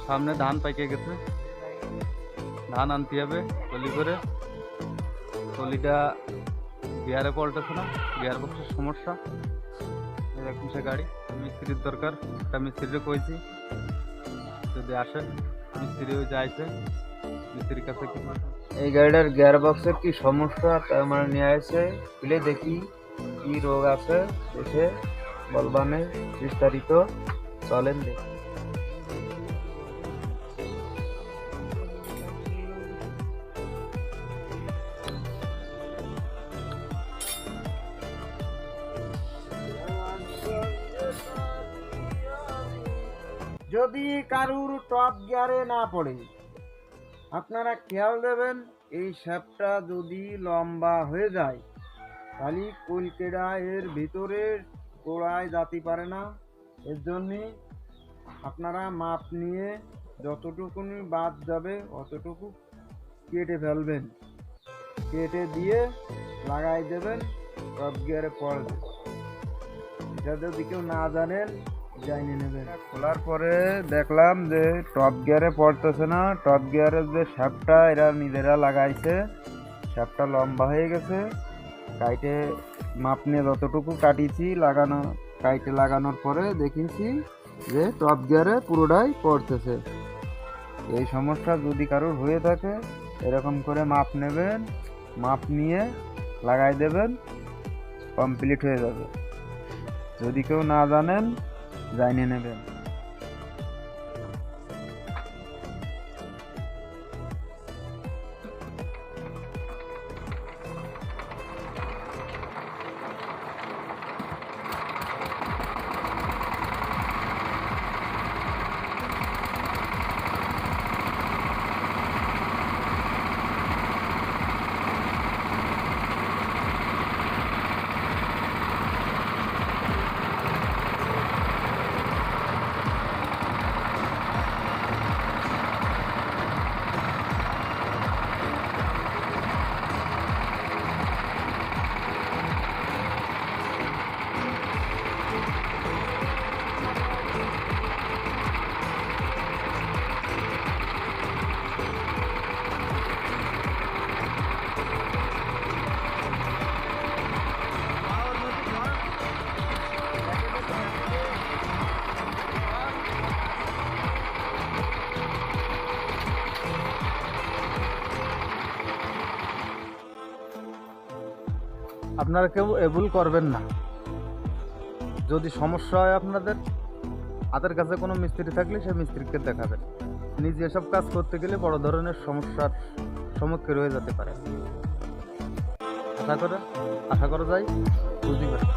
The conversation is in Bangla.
সামনে ধান পাইকে গেছে, ধান আনতে হবে টলি করে। টলিটা গিয়ারে পল্টেছে না, গিয়ার বক্সের সমস্যা। এরকম সে গাড়ি, মিস্ত্রির দরকার। একটা মিস্ত্রিরে কইছি যদি আসে, মিস্ত্রি ওই যাইছে মিস্ত্রির কাছে। কি এই গাড়িটার গিয়ার বক্সের কি সমস্যা তার মানে নিয়ে আসে, খুলে দেখি কি রোগ আছে, দেখে বলবানে বিস্তারিত। চলেন দেখি। যদি কারুর টপ গিয়ারে না পড়ে, আপনারা খেয়াল দেবেন এই শ্যাপটা যদি লম্বা হয়ে যায় তাহলে কলকেডা এর ভিতরে গোড়ায় যেতে পারে না। এর জন্যে আপনারা মাপ নিয়ে যতটুকুনি বাদ যাবে অতটুকু কেটে ফেলবেন, কেটে দিয়ে লাগাই দেবেন, টপ গিয়ারে পড়বে। এটা যদি কেউ না জানেন জানিয়ে নেবেন। খোলার পরে দেখলাম যে টপ গিয়ারে পড়তেছে না। টপ গিয়ারের যে শ্যাপটা এরা নিজেরা লাগাইছে, শ্যাপটা লম্বা হয়ে গেছে। কাইটে মাপ নিয়ে যতটুকু কাটিয়েছি কাইটে লাগানোর পরে দেখেছি যে টপ গিয়ারে পুরোটাই পড়তেছে। এই সমস্যা যদি কারোর হয়ে থাকে এরকম করে মাপ নেবেন, মাপ নিয়ে লাগাই দেবেন, কমপ্লিট হয়ে যাবে। যদি কেউ না জানেন জানিয়ে নেবেন। আপনারা কেউ ভুল করবেন না। যদি সমস্যা হয় আপনাদের হাতের কাছে কোনো মিস্ত্রি থাকলে সেই মিস্ত্রিকে দেখাবেন। নিজে এসব কাজ করতে গেলে বড় ধরনের সমস্যার সম্মুখীন হয়ে যেতে পারে। আশা করা যায় বুঝতে পারেন।